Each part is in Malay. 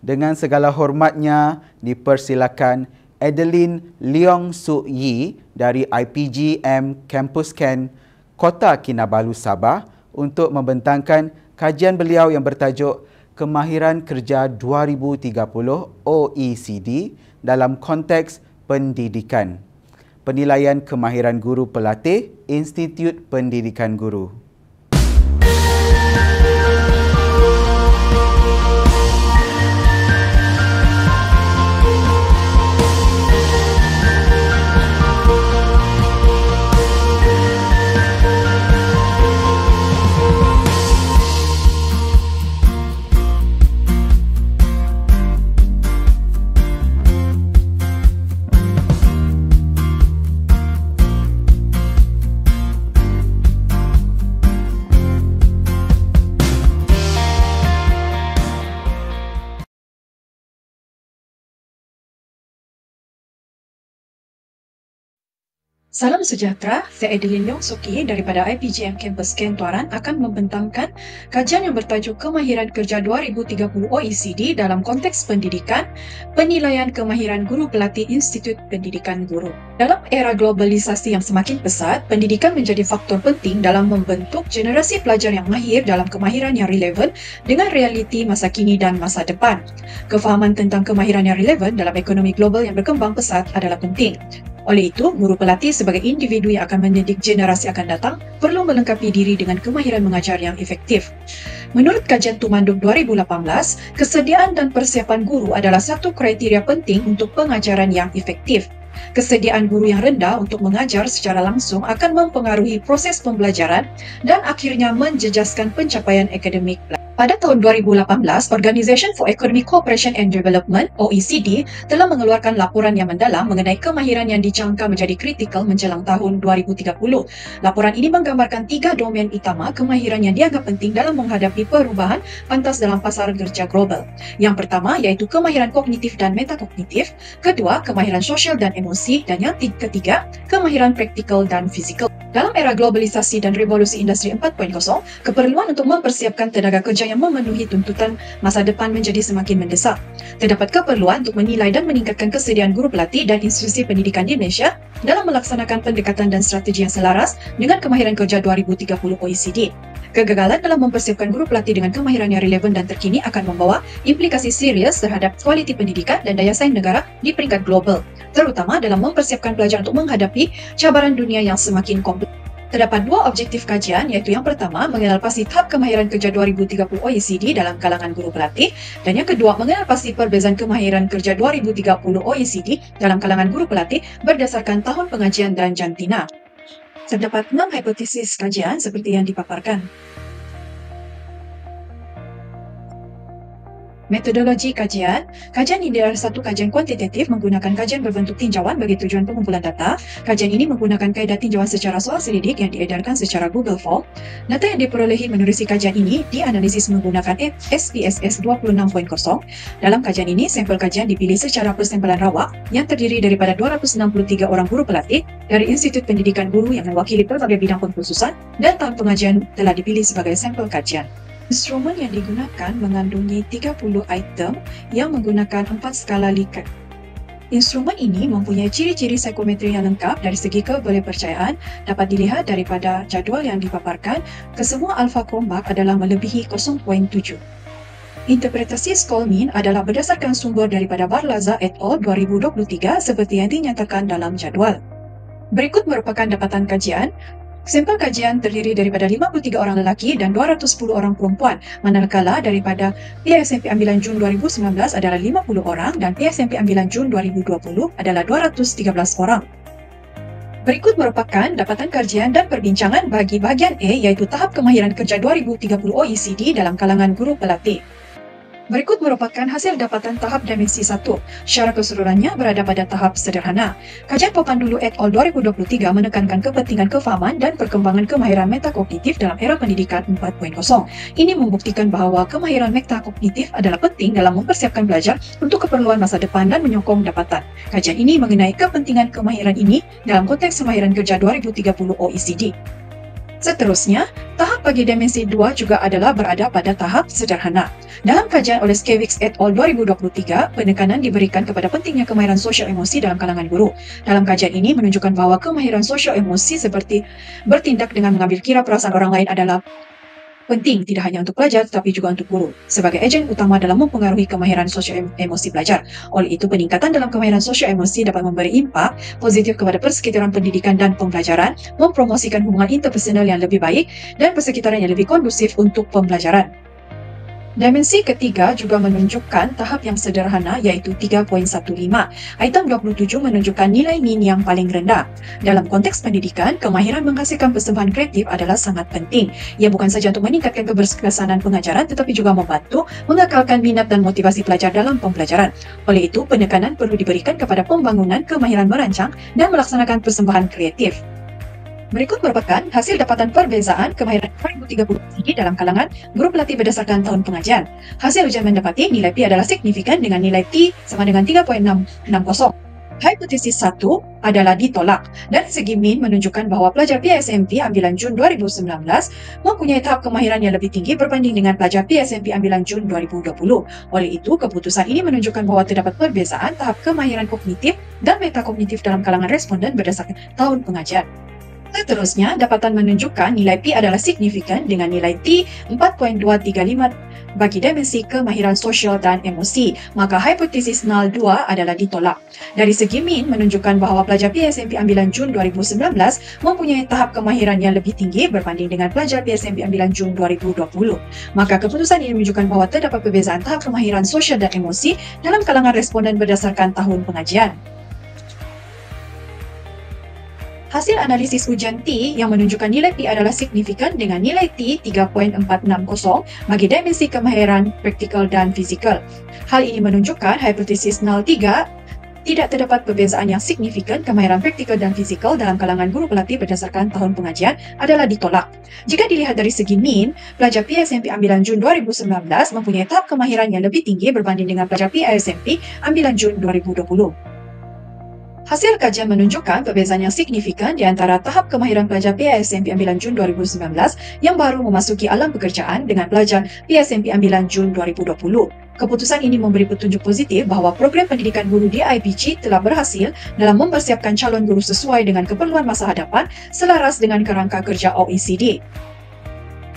Dengan segala hormatnya, dipersilakan Adeline Leong Suk Yi dari IPGM Kampus Ken, Kota Kinabalu, Sabah untuk membentangkan kajian beliau yang bertajuk Kemahiran Kerja 2030 OECD dalam konteks pendidikan. Penilaian Kemahiran Guru Pelatih Institut Pendidikan Guru. Salam sejahtera, saya Adeline Leong Suk Yi daripada IPGM Kampus Ken Tuaran akan membentangkan kajian yang bertajuk Kemahiran Kerja 2030 OECD dalam konteks pendidikan, penilaian kemahiran guru pelatih Institut Pendidikan Guru. Dalam era globalisasi yang semakin pesat, pendidikan menjadi faktor penting dalam membentuk generasi pelajar yang mahir dalam kemahiran yang relevan dengan realiti masa kini dan masa depan. Kefahaman tentang kemahiran yang relevan dalam ekonomi global yang berkembang pesat adalah penting. Oleh itu, guru pelatih sebagai individu yang akan mendidik generasi akan datang perlu melengkapi diri dengan kemahiran mengajar yang efektif. Menurut kajian Tumanduk 2018, kesediaan dan persiapan guru adalah satu kriteria penting untuk pengajaran yang efektif. Kesediaan guru yang rendah untuk mengajar secara langsung akan mempengaruhi proses pembelajaran dan akhirnya menjejaskan pencapaian akademik. Pada tahun 2018, Organization for Economic Cooperation and Development (OECD) telah mengeluarkan laporan yang mendalam mengenai kemahiran yang dijangka menjadi kritikal menjelang tahun 2030. Laporan ini menggambarkan 3 domain utama kemahiran yang dianggap penting dalam menghadapi perubahan pantas dalam pasar kerja global. Yang pertama yaitu kemahiran kognitif dan metakognitif, kedua kemahiran sosial dan emosi, dan yang ketiga kemahiran praktikal dan fisikal. Dalam era globalisasi dan revolusi industri 4.0, keperluan untuk mempersiapkan tenaga kerja yang memenuhi tuntutan masa depan menjadi semakin mendesak. Terdapat keperluan untuk menilai dan meningkatkan kesediaan guru pelatih dan institusi pendidikan di Malaysia dalam melaksanakan pendekatan dan strategi yang selaras dengan kemahiran kerja 2030 OECD. Kegagalan dalam mempersiapkan guru pelatih dengan kemahiran yang relevan dan terkini akan membawa implikasi serius terhadap kualiti pendidikan dan daya saing negara di peringkat global, terutama dalam mempersiapkan pelajar untuk menghadapi cabaran dunia yang semakin kompleks. Terdapat 2 objektif kajian, iaitu yang pertama, mengenal pasti tahap kemahiran kerja 2030 OECD dalam kalangan guru pelatih, dan yang kedua, mengenal pasti perbezaan kemahiran kerja 2030 OECD dalam kalangan guru pelatih berdasarkan tahun pengajian dan jantina. Terdapat 6 hipotesis kajian seperti yang dipaparkan. Metodologi kajian. Kajian ini adalah satu kajian kuantitatif menggunakan kajian berbentuk tinjauan bagi tujuan pengumpulan data. Kajian ini menggunakan kaedah tinjauan secara soal selidik yang diedarkan secara Google Form. Data yang diperolehi menerusi kajian ini dianalisis menggunakan SPSS 26.0. Dalam kajian ini, sampel kajian dipilih secara persempelan rawak yang terdiri daripada 263 orang guru pelatih dari Institut Pendidikan Guru yang mewakili berbagai bidang pengkhususan, dan tahun pengajian telah dipilih sebagai sampel kajian. Instrumen yang digunakan mengandungi 30 item yang menggunakan 4 skala Likert. Instrumen ini mempunyai ciri-ciri psikometri yang lengkap dari segi kepercayaan, dapat dilihat daripada jadual yang dipaparkan. Kesemua alfa kromak adalah melebihi 0.7. Interpretasi Skolmin adalah berdasarkan sumber daripada Barlaza et al. 2023 seperti yang dinyatakan dalam jadual. Berikut merupakan dapatan kajian. Sampel kajian terdiri daripada 53 orang lelaki dan 210 orang perempuan, manakala daripada PSMP ambilan Jun 2019 adalah 50 orang dan PSMP ambilan Jun 2020 adalah 213 orang. Berikut merupakan dapatan kajian dan perbincangan bagi bahagian A, iaitu tahap kemahiran kerja 2030 OECD dalam kalangan guru pelatih. Berikut merupakan hasil dapatan tahap dimensi 1. Secara keseluruhannya berada pada tahap sederhana. Kajian Popandulu et al. 2023 menekankan kepentingan kefahaman dan perkembangan kemahiran metakognitif dalam era pendidikan 4.0. Ini membuktikan bahawa kemahiran metakognitif adalah penting dalam mempersiapkan belajar untuk keperluan masa depan dan menyokong dapatan. Kajian ini mengenai kepentingan kemahiran ini dalam konteks kemahiran kerja 2030 OECD. Seterusnya, tahap bagi dimensi 2 juga adalah berada pada tahap sederhana. Dalam kajian oleh Skewix et al. 2023, penekanan diberikan kepada pentingnya kemahiran sosial emosi dalam kalangan guru. Dalam kajian ini menunjukkan bahawa kemahiran sosial emosi seperti bertindak dengan mengambil kira perasaan orang lain adalah penting tidak hanya untuk pelajar tetapi juga untuk guru sebagai ejen utama dalam mempengaruhi kemahiran sosial emosi pelajar. Oleh itu, peningkatan dalam kemahiran sosial emosi dapat memberi impak positif kepada persekitaran pendidikan dan pembelajaran, mempromosikan hubungan interpersonal yang lebih baik dan persekitaran yang lebih kondusif untuk pembelajaran. Dimensi ketiga juga menunjukkan tahap yang sederhana iaitu 3.15. Item 27 menunjukkan nilai min yang paling rendah. Dalam konteks pendidikan, kemahiran menghasilkan persembahan kreatif adalah sangat penting. Ia bukan sahaja untuk meningkatkan keberkesanan pengajaran tetapi juga membantu mengekalkan minat dan motivasi pelajar dalam pembelajaran. Oleh itu, penekanan perlu diberikan kepada pembangunan kemahiran merancang dan melaksanakan persembahan kreatif. Berikut merupakan hasil dapatan perbezaan kemahiran 2030 CD dalam kalangan guru pelatih berdasarkan tahun pengajian. Hasil ujian mendapati nilai P adalah signifikan dengan nilai T sama dengan 3.660. Hipotesis 1 adalah ditolak. Dari segi min menunjukkan bahawa pelajar PSMP ambilan Jun 2019 mempunyai tahap kemahiran yang lebih tinggi berbanding dengan pelajar PSMP ambilan Jun 2020. Oleh itu, keputusan ini menunjukkan bahawa terdapat perbezaan tahap kemahiran kognitif dan metakognitif dalam kalangan responden berdasarkan tahun pengajian. Seterusnya, dapatan menunjukkan nilai P adalah signifikan dengan nilai T 4.235 bagi dimensi kemahiran sosial dan emosi, maka hipotesis 02 adalah ditolak. Dari segi min menunjukkan bahawa pelajar PSMP ambilan Jun 2019 mempunyai tahap kemahiran yang lebih tinggi berbanding dengan pelajar PSMP ambilan Jun 2020. Maka keputusan ini menunjukkan bahawa terdapat perbezaan tahap kemahiran sosial dan emosi dalam kalangan responden berdasarkan tahun pengajian. Hasil analisis ujian T yang menunjukkan nilai P adalah signifikan dengan nilai T 3.460 bagi dimensi kemahiran praktikal dan fizikal. Hal ini menunjukkan hipotesis 03 tidak terdapat perbezaan yang signifikan kemahiran praktikal dan fizikal dalam kalangan guru pelatih berdasarkan tahun pengajian adalah ditolak. Jika dilihat dari segi min, pelajar PSMP ambilan Jun 2019 mempunyai tahap kemahiran yang lebih tinggi berbanding dengan pelajar PSMP ambilan Jun 2020. Hasil kajian menunjukkan perbezaan yang signifikan di antara tahap kemahiran pelajar PSMP ambilan Jun 2019 yang baru memasuki alam pekerjaan dengan pelajar PSMP ambilan Jun 2020. Keputusan ini memberi petunjuk positif bahawa program pendidikan guru di IPG telah berhasil dalam mempersiapkan calon guru sesuai dengan keperluan masa hadapan selaras dengan kerangka kerja OECD.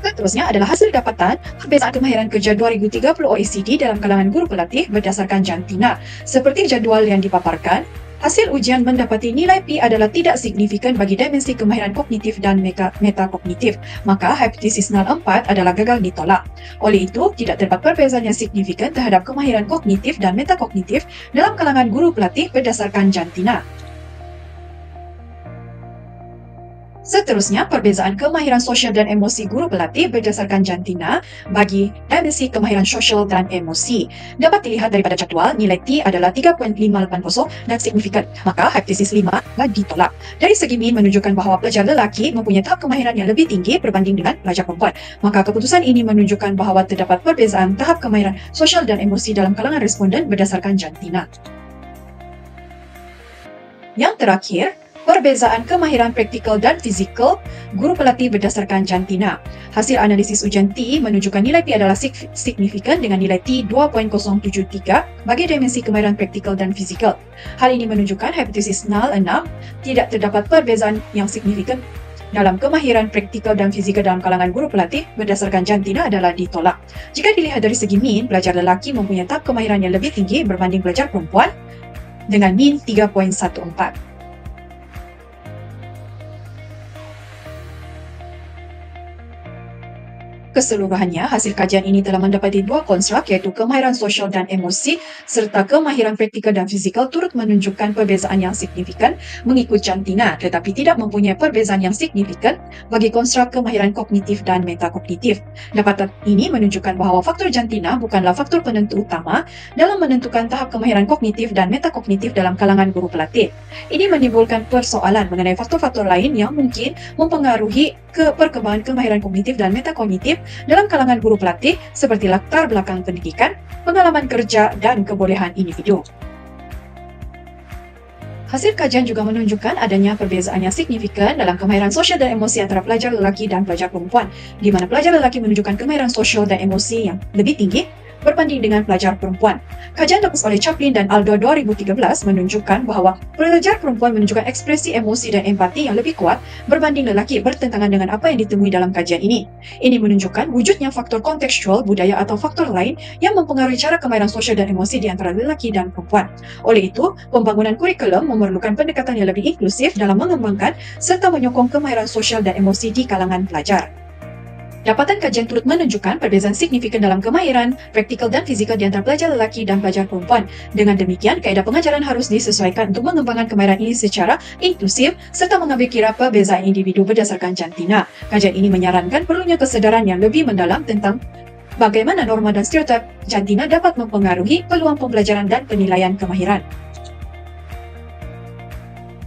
Seterusnya adalah hasil dapatan perbezaan kemahiran kerja 2030 OECD dalam kalangan guru pelatih berdasarkan jantina. Seperti jadual yang dipaparkan, hasil ujian mendapati nilai P adalah tidak signifikan bagi dimensi kemahiran kognitif dan metakognitif, maka hipotesis 04 adalah gagal ditolak. Oleh itu, tidak terdapat perbezaan yang signifikan terhadap kemahiran kognitif dan metakognitif dalam kalangan guru pelatih berdasarkan jantina. Seterusnya, perbezaan kemahiran sosial dan emosi guru pelatih berdasarkan jantina bagi dimensi kemahiran sosial dan emosi. Dapat dilihat daripada jadual, nilai T adalah 3.580 dan signifikan, maka hipotesis 5 adalah ditolak. Dari segi min menunjukkan bahawa pelajar lelaki mempunyai tahap kemahiran yang lebih tinggi berbanding dengan pelajar perempuan. Maka keputusan ini menunjukkan bahawa terdapat perbezaan tahap kemahiran sosial dan emosi dalam kalangan responden berdasarkan jantina. Yang terakhir, perbezaan kemahiran praktikal dan fizikal guru pelatih berdasarkan jantina. Hasil analisis ujian T menunjukkan nilai P adalah signifikan dengan nilai T 2.073 bagi dimensi kemahiran praktikal dan fizikal. Hal ini menunjukkan hipotesis 06 tidak terdapat perbezaan yang signifikan dalam kemahiran praktikal dan fizikal dalam kalangan guru pelatih berdasarkan jantina adalah ditolak. Jika dilihat dari segi min, pelajar lelaki mempunyai tahap kemahiran yang lebih tinggi berbanding pelajar perempuan dengan min 3.14. Keseluruhannya, hasil kajian ini telah mendapati dua konstruk iaitu kemahiran sosial dan emosi serta kemahiran praktikal dan fizikal turut menunjukkan perbezaan yang signifikan mengikut jantina tetapi tidak mempunyai perbezaan yang signifikan bagi konstruk kemahiran kognitif dan metakognitif. Dapatan ini menunjukkan bahawa faktor jantina bukanlah faktor penentu utama dalam menentukan tahap kemahiran kognitif dan metakognitif dalam kalangan guru pelatih. Ini menimbulkan persoalan mengenai faktor-faktor lain yang mungkin mempengaruhi perkembangan kemahiran kognitif dan metakognitif dalam kalangan guru pelatih seperti latar belakang pendidikan, pengalaman kerja, dan kebolehan individu. Hasil kajian juga menunjukkan adanya perbezaan yang signifikan dalam kemahiran sosial dan emosi antara pelajar lelaki dan pelajar perempuan, di mana pelajar lelaki menunjukkan kemahiran sosial dan emosi yang lebih tinggi berbanding dengan pelajar perempuan. Kajian dilakukan oleh Chaplin dan Aldo 2013 menunjukkan bahawa pelajar perempuan menunjukkan ekspresi emosi dan empati yang lebih kuat berbanding lelaki, bertentangan dengan apa yang ditemui dalam kajian ini. Ini menunjukkan wujudnya faktor kontekstual, budaya atau faktor lain yang mempengaruhi cara kemahiran sosial dan emosi di antara lelaki dan perempuan. Oleh itu, pembangunan kurikulum memerlukan pendekatan yang lebih inklusif dalam mengembangkan serta menyokong kemahiran sosial dan emosi di kalangan pelajar. Dapatan kajian turut menunjukkan perbezaan signifikan dalam kemahiran, praktikal dan fizikal di antara pelajar lelaki dan pelajar perempuan. Dengan demikian, kaedah pengajaran harus disesuaikan untuk mengembangkan kemahiran ini secara inklusif serta mengambil kira perbezaan individu berdasarkan jantina. Kajian ini menyarankan perlunya kesedaran yang lebih mendalam tentang bagaimana norma dan stereotip jantina dapat mempengaruhi peluang pembelajaran dan penilaian kemahiran.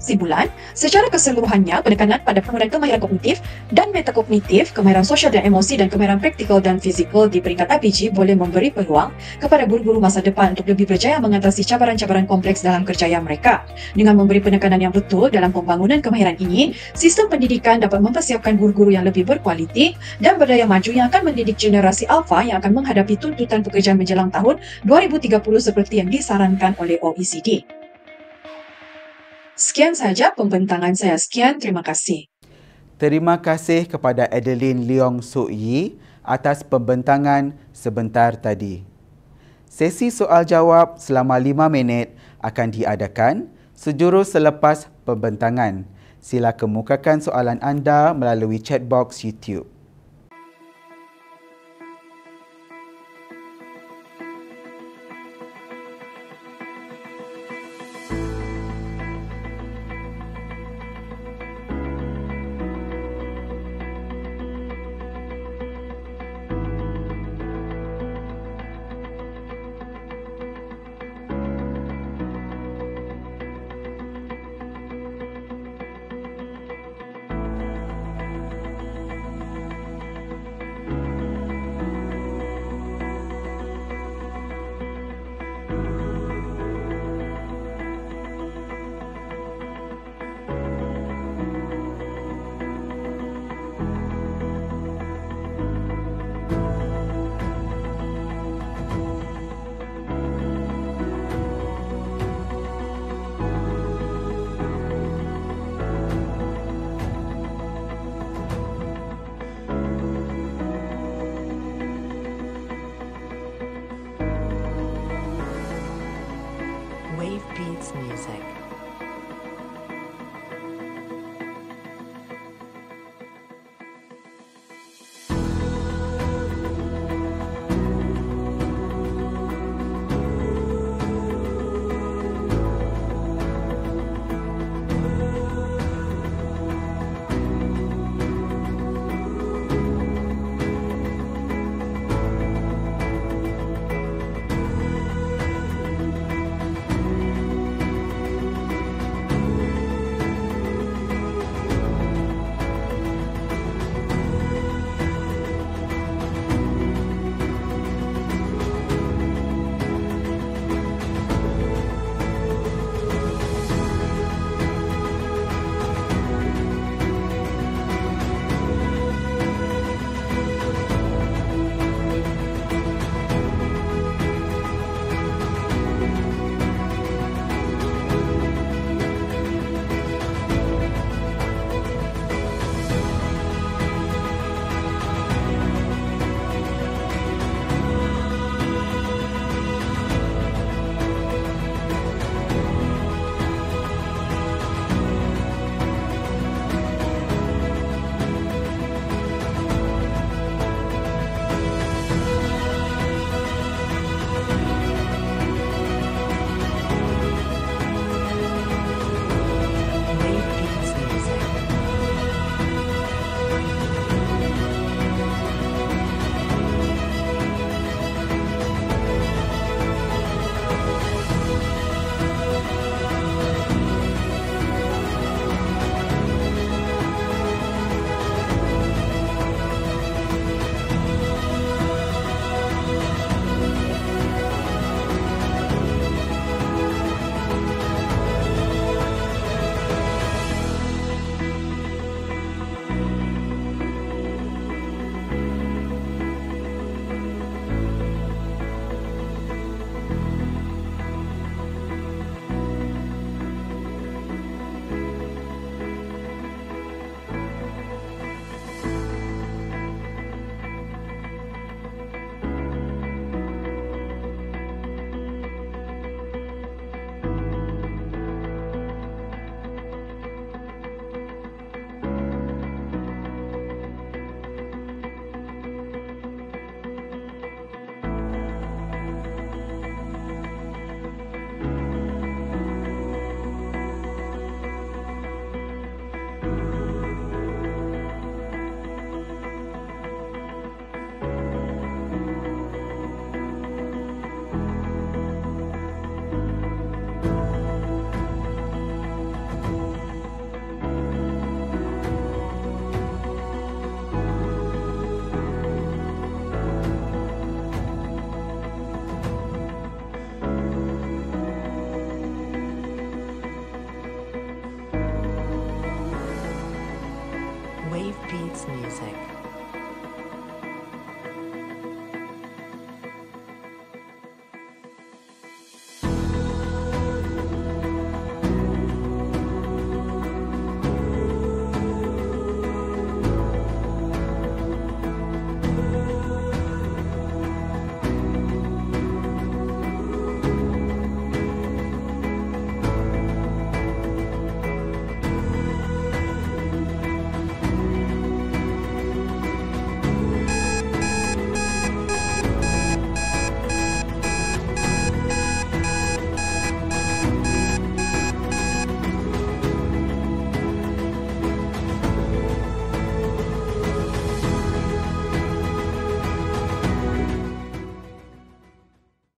Kesimpulan, secara keseluruhannya, penekanan pada penggunaan kemahiran kognitif dan metakognitif, kemahiran sosial dan emosi dan kemahiran praktikal dan fizikal di peringkat IPG boleh memberi peluang kepada guru-guru masa depan untuk lebih berjaya mengatasi cabaran-cabaran kompleks dalam kerjaya mereka. Dengan memberi penekanan yang betul dalam pembangunan kemahiran ini, sistem pendidikan dapat mempersiapkan guru-guru yang lebih berkualiti dan berdaya maju yang akan mendidik generasi alfa yang akan menghadapi tuntutan pekerjaan menjelang tahun 2030 seperti yang disarankan oleh OECD. Sekian sahaja pembentangan saya. Sekian, terima kasih. Terima kasih kepada Adeline Leong Suk Yi atas pembentangan sebentar tadi. Sesi soal-jawab selama 5 minit akan diadakan sejurus selepas pembentangan. Sila kemukakan soalan anda melalui chat box YouTube. Wave Beats Music.